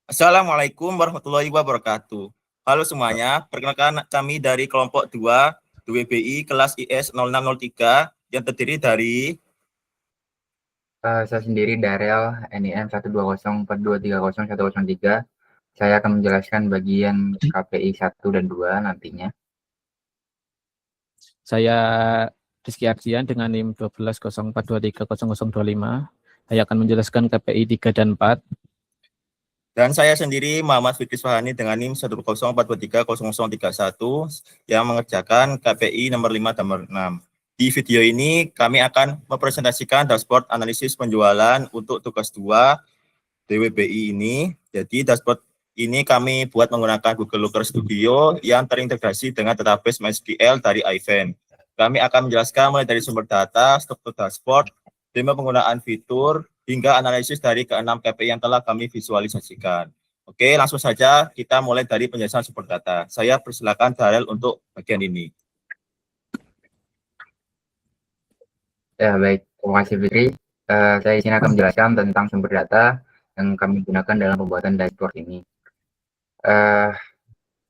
Assalamualaikum warahmatullahi wabarakatuh. Halo semuanya, perkenalkan kami dari kelompok 2 WBI kelas IS 0603 yang terdiri dari Saya sendiri Darel NIM 12042301103. Saya akan menjelaskan bagian KPI 1 dan 2 nantinya. Saya Rizky Ardian dengan NIM 1204230025. Saya akan menjelaskan KPI 3 dan 4. dan saya sendiri Muhammad Fikri Swahani dengan NIM 104230031 yang mengerjakan KPI nomor 5 dan nomor 6. Di video ini kami akan mempresentasikan dashboard analisis penjualan untuk tugas 2 DWBI ini. Jadi dashboard ini kami buat menggunakan Google Looker Studio yang terintegrasi dengan database MySQL dari iFan. Kami akan menjelaskan mulai dari sumber data, struktur dashboard, demo penggunaan fitur, hingga analisis dari ke-6 KPI yang telah kami visualisasikan. Oke, langsung saja kita mulai dari penjelasan sumber data. Saya persilakan Darel untuk bagian ini. Ya, baik. Terima kasih Fikri. Saya di sini akan menjelaskan tentang sumber data yang kami gunakan dalam pembuatan dashboard ini.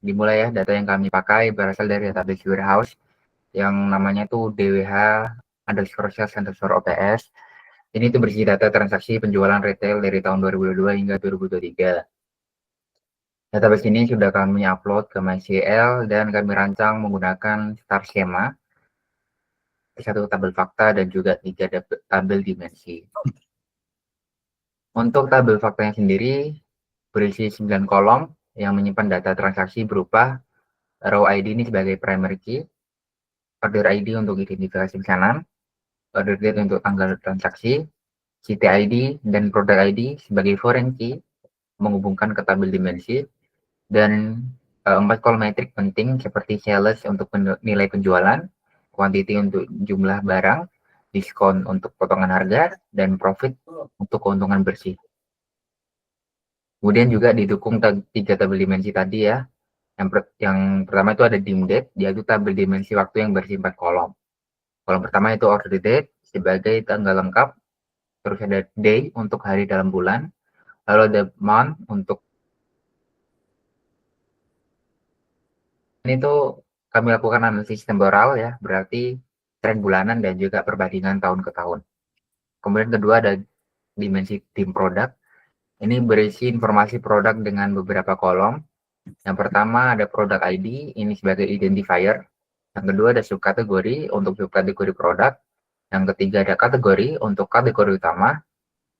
Dimulai ya, data yang kami pakai berasal dari database warehouse yang namanya itu DWH_sales_OPS. Ini tuh berisi data transaksi penjualan retail dari tahun 2022 hingga 2023. Database ini sudah kami upload ke MySQL dan kami rancang menggunakan star schema, satu tabel fakta dan juga 3 tabel dimensi. Untuk tabel faktanya sendiri berisi 9 kolom yang menyimpan data transaksi berupa row ID ini sebagai primary key, order ID untuk identifikasi pesanan, order date untuk tanggal transaksi, CT ID dan product ID sebagai foreign key menghubungkan ke tabel dimensi, dan 4 kolom metrik penting seperti sales untuk nilai penjualan, quantity untuk jumlah barang, diskon untuk potongan harga, dan profit untuk keuntungan bersih. Kemudian juga didukung 3 tabel dimensi tadi ya. Yang pertama itu ada dim date, yaitu tabel dimensi waktu yang berisi 4 kolom. Kolom pertama itu order date sebagai tanggal lengkap, terus ada day untuk hari dalam bulan, lalu ada month untuk ini tuh kami lakukan analisis temporal ya, berarti tren bulanan dan juga perbandingan tahun ke tahun. Kemudian kedua ada dimensi tim produk. Ini berisi informasi produk dengan beberapa kolom. Yang pertama ada product ID, ini sebagai identifier. Yang kedua ada subkategori untuk subkategori produk. Yang ketiga ada kategori untuk kategori utama.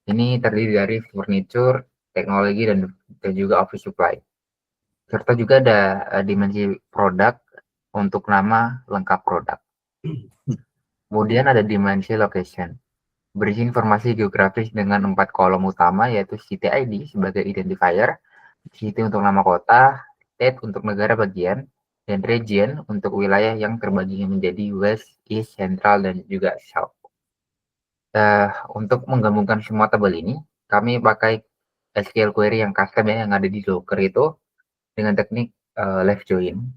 Ini terdiri dari furniture, teknologi, dan juga office supply. Serta juga ada dimensi produk untuk nama lengkap produk. Kemudian ada dimensi location, berisi informasi geografis dengan 4 kolom utama, yaitu city ID sebagai identifier, city untuk nama kota, state untuk negara bagian, dan region untuk wilayah yang terbagi menjadi west, east, central, dan juga south. Untuk menggabungkan semua tabel ini, kami pakai SQL query yang custom ya, yang ada di Looker itu dengan teknik left join.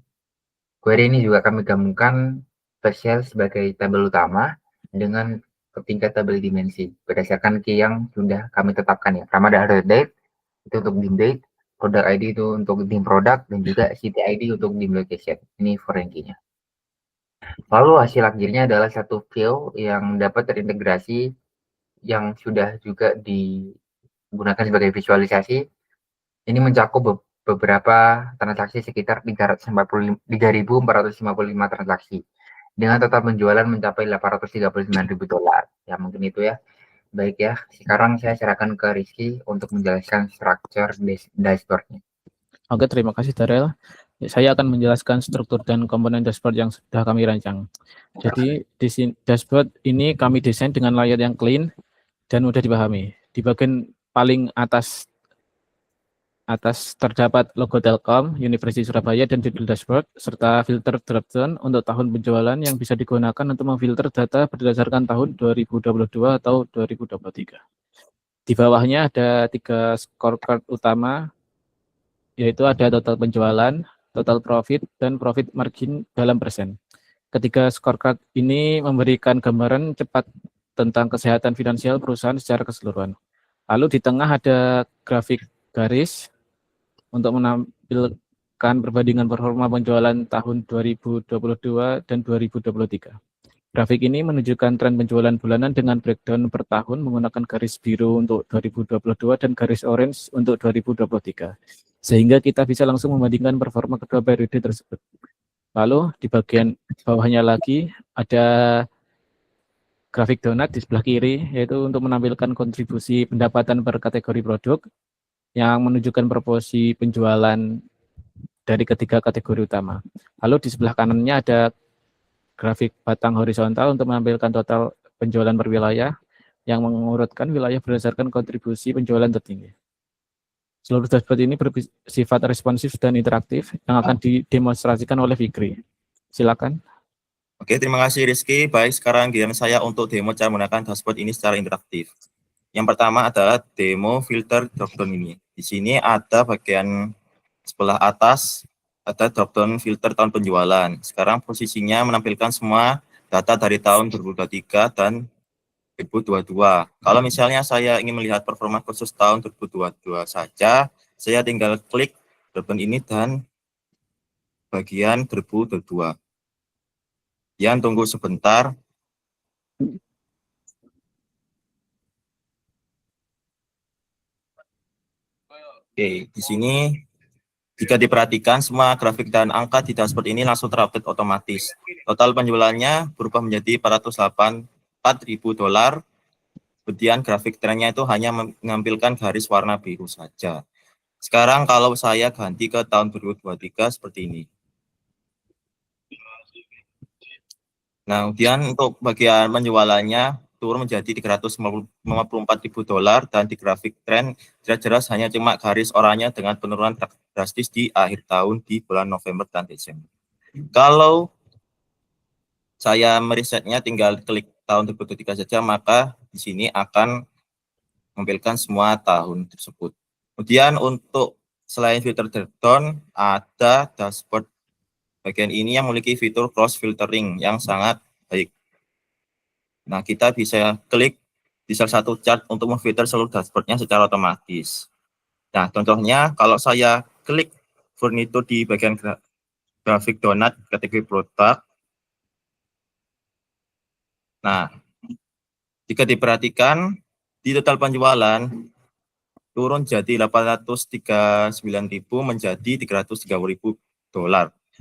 Query ini juga kami gabungkan spesial sebagai tabel utama dengan ketiga tabel dimensi berdasarkan key yang sudah kami tetapkan ya. Pertama ada order date itu untuk dim date, product ID itu untuk dim product, dan juga city ID untuk dim location. Ini foreign key-nya. Lalu hasil akhirnya adalah satu view yang dapat terintegrasi yang sudah juga digunakan sebagai visualisasi. Ini mencakup beberapa transaksi sekitar 3.455 transaksi dengan total penjualan mencapai $839.000 ya, mungkin itu ya. Baik ya, sekarang saya serahkan ke Rizky untuk menjelaskan struktur dashboardnya. Oke, terima kasih Darel. Saya akan menjelaskan struktur dan komponen dashboard yang sudah kami rancang. Jadi di dashboard ini kami desain dengan layout yang clean dan mudah dipahami. Di bagian paling atas terdapat logo Telkom, University Surabaya, dan judul dashboard, serta filter drop-down untuk tahun penjualan yang bisa digunakan untuk memfilter data berdasarkan tahun 2022 atau 2023. Di bawahnya ada 3 scorecard utama, yaitu ada total penjualan, total profit, dan profit margin dalam persen. Ketiga scorecard ini memberikan gambaran cepat tentang kesehatan finansial perusahaan secara keseluruhan. Lalu di tengah ada grafik garis untuk menampilkan perbandingan performa penjualan tahun 2022 dan 2023. Grafik ini menunjukkan tren penjualan bulanan dengan breakdown per tahun menggunakan garis biru untuk 2022 dan garis orange untuk 2023. Sehingga kita bisa langsung membandingkan performa kedua periode tersebut. Lalu di bagian bawahnya lagi ada grafik donat di sebelah kiri, yaitu untuk menampilkan kontribusi pendapatan per kategori produk yang menunjukkan proporsi penjualan dari ketiga kategori utama. Lalu di sebelah kanannya ada grafik batang horizontal untuk menampilkan total penjualan per wilayah yang mengurutkan wilayah berdasarkan kontribusi penjualan tertinggi. Seluruh dashboard ini bersifat responsif dan interaktif yang akan didemonstrasikan oleh Fikri. Silakan. Oke, terima kasih Rizky. Baik, sekarang giliran saya untuk demo cara menggunakan dashboard ini secara interaktif. Yang pertama adalah demo filter dropdown ini. Di sini ada bagian sebelah atas, ada dropdown filter tahun penjualan. Sekarang posisinya menampilkan semua data dari tahun 2023 dan 2022. Kalau misalnya saya ingin melihat performa khusus tahun 2022 saja, saya tinggal klik dropdown ini dan bagian 2022. Yang tunggu sebentar. Oke, di sini jika diperhatikan semua grafik dan angka di dashboard ini langsung terupdate otomatis. Total penjualannya berubah menjadi $484.000. Kemudian grafik trennya itu hanya menampilkan garis warna biru saja. Sekarang kalau saya ganti ke tahun 2023 seperti ini. Nah, kemudian untuk bagian penjualannya turun menjadi $354.000 dan di grafik tren jelas-jelas hanya cuma garis oranye dengan penurunan drastis di akhir tahun di bulan November dan Desember. Kalau saya meresetnya tinggal klik tahun 2023 saja, maka di sini akan menampilkan semua tahun tersebut. Kemudian untuk selain filter dropdown, ada dashboard bagian ini yang memiliki fitur cross filtering yang sangat baik. Nah, kita bisa klik di salah satu chart untuk memfilter seluruh dashboardnya secara otomatis. Nah, contohnya kalau saya klik furnitur di bagian grafik donat kategori produk. Nah, jika diperhatikan di total penjualan turun jadi $839.000 menjadi $330.000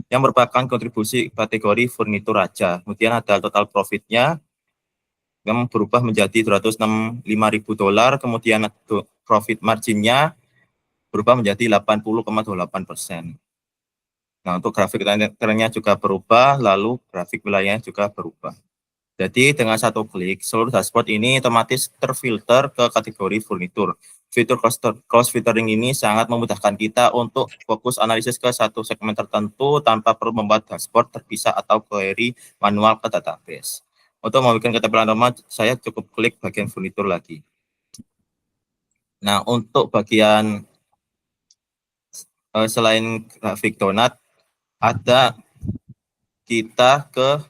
yang merupakan kontribusi kategori furnitur aja. Kemudian ada total profitnya yang berubah menjadi $265.000, kemudian profit marginnya berubah menjadi 80,8%. Nah, untuk grafik trennya juga berubah, lalu grafik wilayahnya juga berubah. Jadi dengan satu klik, seluruh dashboard ini otomatis terfilter ke kategori furnitur. Fitur cross filtering ini sangat memudahkan kita untuk fokus analisis ke satu segmen tertentu tanpa perlu membuat dashboard terpisah atau query manual ke database. Untuk membuat ketebalan normal, saya cukup klik bagian furnitur lagi. Nah, untuk bagian selain grafik donat, ada kita ke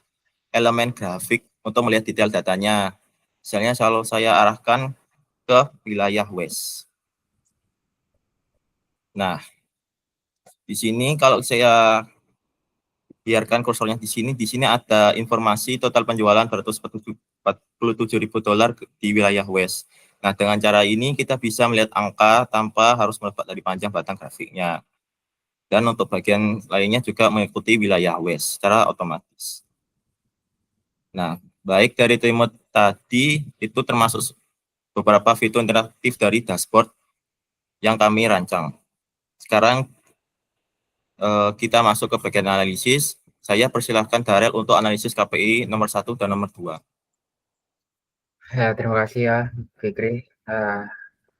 elemen grafik untuk melihat detail datanya. Misalnya kalau saya arahkan ke wilayah West. Nah, di sini kalau saya biarkan kursornya di sini ada informasi total penjualan $447.000 di wilayah West. Nah, dengan cara ini kita bisa melihat angka tanpa harus melebat dari panjang batang grafiknya. Dan untuk bagian lainnya juga mengikuti wilayah West secara otomatis. Nah, baik dari demo tadi itu termasuk beberapa fitur interaktif dari dashboard yang kami rancang. Sekarang kita masuk ke bagian analisis. Saya persilahkan Darel untuk analisis KPI nomor 1 dan nomor 2. Ya, terima kasih ya, Fikri.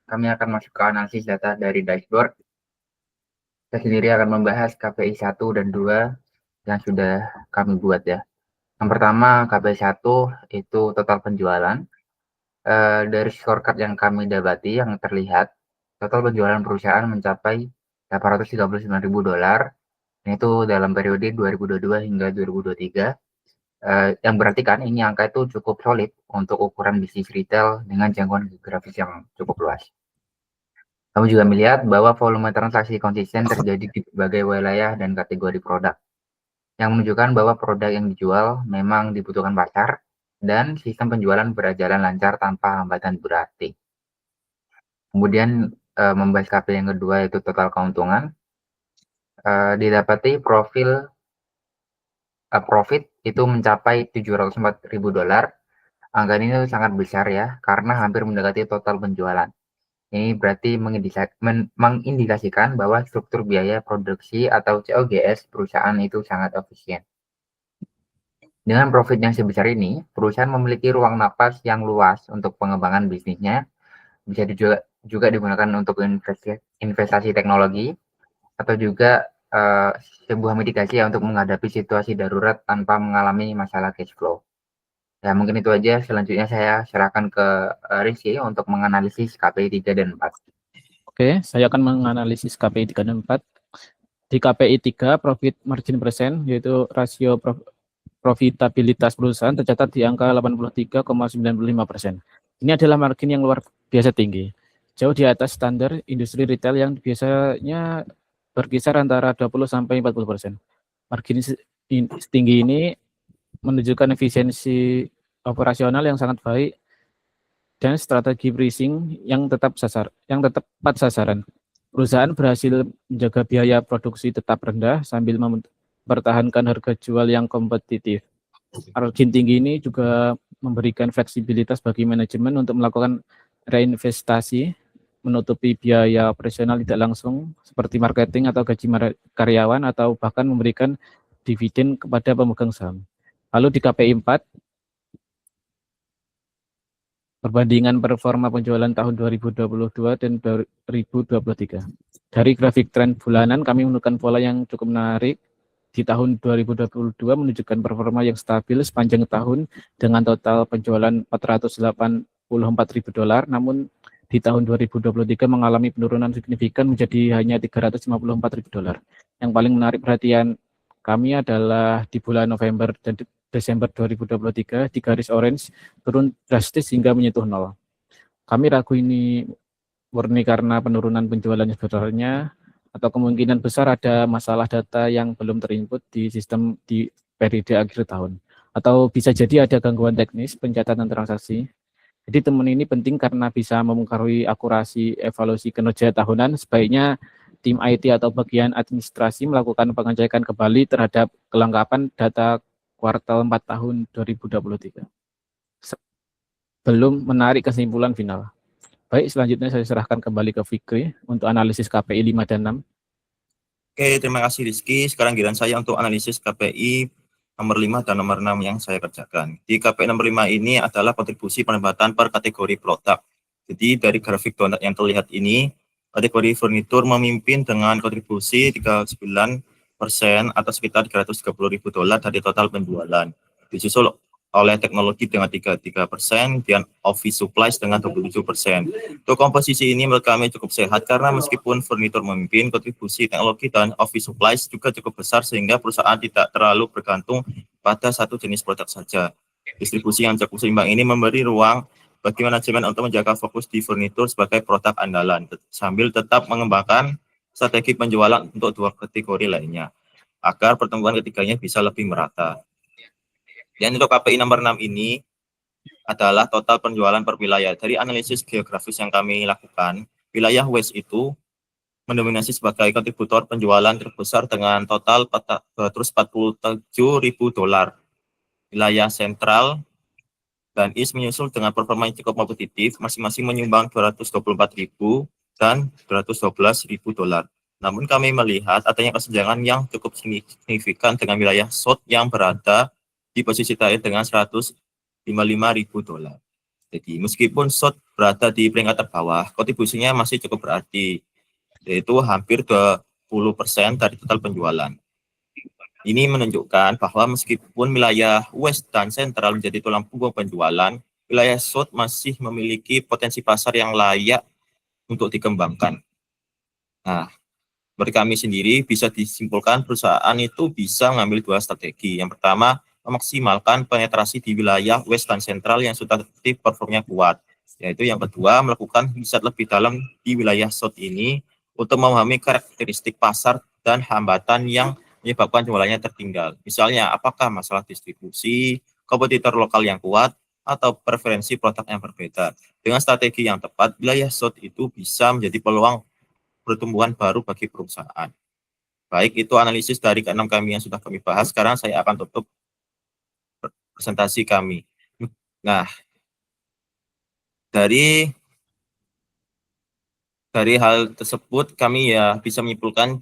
Kami akan masuk ke analisis data dari dashboard. Saya sendiri akan membahas KPI 1 dan 2 yang sudah kami buat ya. Yang pertama, KPI 1 itu total penjualan. Dari scorecard yang kami dapati yang terlihat, total penjualan perusahaan mencapai $839.000. Itu dalam periode 2022 hingga 2023. Yang berarti kan ini angka itu cukup solid untuk ukuran bisnis retail dengan jangkauan geografis yang cukup luas. Kami juga melihat bahwa volume transaksi konsisten terjadi di berbagai wilayah dan kategori produk, yang menunjukkan bahwa produk yang dijual memang dibutuhkan pasar dan sistem penjualan berjalan lancar tanpa hambatan berarti. Kemudian membahas KPI yang kedua yaitu total keuntungan, didapati profit itu mencapai $704.000. Angka ini sangat besar ya, karena hampir mendekati total penjualan. Ini berarti mengindikasikan bahwa struktur biaya produksi atau COGS perusahaan itu sangat efisien. Dengan profit yang sebesar ini, perusahaan memiliki ruang napas yang luas untuk pengembangan bisnisnya, bisa juga digunakan untuk investasi teknologi, atau juga sebuah mitigasi ya untuk menghadapi situasi darurat tanpa mengalami masalah cash flow. Ya, mungkin itu aja. Selanjutnya saya serahkan ke Rizky untuk menganalisis KPI 3 dan 4. Oke, saya akan menganalisis KPI 3 dan 4. Di KPI 3, profit margin persen, yaitu rasio profitabilitas perusahaan tercatat di angka 83,95%. Ini adalah margin yang luar biasa tinggi, jauh di atas standar industri retail yang biasanya berkisar antara 20-40%. Margin tinggi ini menunjukkan efisiensi operasional yang sangat baik dan strategi pricing yang tepat sasaran. Perusahaan berhasil menjaga biaya produksi tetap rendah sambil mempertahankan harga jual yang kompetitif. Margin tinggi ini juga memberikan fleksibilitas bagi manajemen untuk melakukan reinvestasi, menutupi biaya operasional tidak langsung seperti marketing atau gaji karyawan, atau bahkan memberikan dividen kepada pemegang saham. Lalu di KPI 4, perbandingan performa penjualan tahun 2022 dan 2023. Dari grafik tren bulanan, kami menemukan pola yang cukup menarik. Di tahun 2022 menunjukkan performa yang stabil sepanjang tahun dengan total penjualan $484.000, namun di tahun 2023 mengalami penurunan signifikan menjadi hanya $354.000. Yang paling menarik perhatian kami adalah di bulan November dan Desember 2023 di garis orange turun drastis hingga menyentuh nol. Kami ragu ini murni karena penurunan penjualan sebenarnya, atau kemungkinan besar ada masalah data yang belum terinput di sistem di periode akhir tahun, atau bisa jadi ada gangguan teknis pencatatan transaksi. Jadi temuan ini penting karena bisa mempengaruhi akurasi evaluasi kinerja tahunan. Sebaiknya tim IT atau bagian administrasi melakukan pengecekan kembali terhadap kelengkapan data kuartal 4 tahun 2023 sebelum menarik kesimpulan final. Baik, selanjutnya saya serahkan kembali ke Fikri untuk analisis KPI 5 dan 6. Oke, terima kasih Rizky. Sekarang giliran saya untuk analisis KPI nomor 5 dan nomor 6 yang saya kerjakan. Di KPI nomor 5 ini adalah kontribusi pendapatan per kategori produk. Jadi dari grafik donat yang terlihat ini, kategori furnitur memimpin dengan kontribusi 39% atau sekitar $330.000 dari total penjualan. Disusul oleh teknologi dengan 33%, dan office supplies dengan 27%. Untuk komposisi ini menurut kami cukup sehat karena meskipun furnitur memimpin, kontribusi teknologi dan office supplies juga cukup besar sehingga perusahaan tidak terlalu bergantung pada satu jenis produk saja. Distribusi yang cukup seimbang ini memberi ruang bagi manajemen untuk menjaga fokus di furnitur sebagai produk andalan, sambil tetap mengembangkan strategi penjualan untuk dua kategori lainnya, agar pertumbuhan ketiganya bisa lebih merata. Dan untuk KPI nomor 6 ini adalah total penjualan per wilayah. Dari analisis geografis yang kami lakukan, wilayah West itu mendominasi sebagai kontributor penjualan terbesar dengan total $247.000. Wilayah Sentral dan East menyusul dengan performa yang cukup kompetitif, masing-masing menyumbang $224.000 dan $212.000. Namun kami melihat adanya kesenjangan yang cukup signifikan dengan wilayah South yang berada di posisi terakhir dengan $155.000. Jadi meskipun South berada di peringkat terbawah, kontribusinya masih cukup berarti, yaitu hampir 20% dari total penjualan. Ini menunjukkan bahwa meskipun wilayah West dan Central menjadi tulang punggung penjualan, wilayah South masih memiliki potensi pasar yang layak untuk dikembangkan. Nah, bagi kami sendiri bisa disimpulkan perusahaan itu bisa mengambil dua strategi. Yang pertama, memaksimalkan penetrasi di wilayah West dan Central yang sudah aktif performnya kuat. Yaitu yang kedua, melakukan riset lebih dalam di wilayah SOT ini untuk memahami karakteristik pasar dan hambatan yang menyebabkan jualannya tertinggal. Misalnya, apakah masalah distribusi, kompetitor lokal yang kuat, atau preferensi produk yang berbeda. Dengan strategi yang tepat, wilayah SOT itu bisa menjadi peluang pertumbuhan baru bagi perusahaan. Baik, itu analisis dari keenam kami yang sudah kami bahas. Sekarang saya akan tutup presentasi kami. Nah, dari hal tersebut kami ya bisa menyimpulkan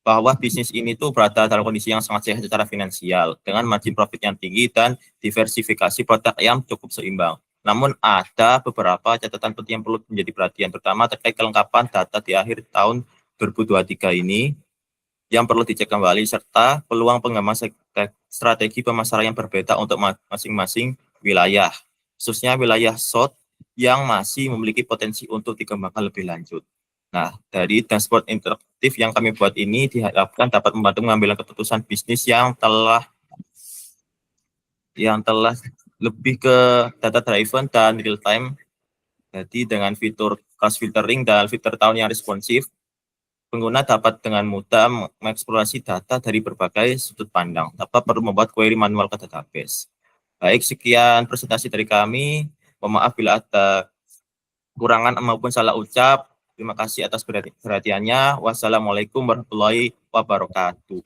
bahwa bisnis ini tuh berada dalam kondisi yang sangat sehat secara finansial dengan margin profit yang tinggi dan diversifikasi produk yang cukup seimbang. Namun ada beberapa catatan penting yang perlu menjadi perhatian, terutama terkait kelengkapan data di akhir tahun 2023 ini yang perlu dicek kembali, serta peluang pengembangan strategi pemasaran yang berbeda untuk masing-masing wilayah, khususnya wilayah SOT yang masih memiliki potensi untuk dikembangkan lebih lanjut. Nah, dari dashboard interaktif yang kami buat ini diharapkan dapat membantu mengambil keputusan bisnis yang telah lebih ke data driven dan real time. Jadi dengan fitur cross filtering dan filter tahun yang responsif, pengguna dapat dengan mudah mengeksplorasi data dari berbagai sudut pandang tanpa perlu membuat query manual ke database. Baik, sekian presentasi dari kami. Mohon maaf bila ada kurangan maupun salah ucap. Terima kasih atas perhatiannya. Wassalamualaikum warahmatullahi wabarakatuh.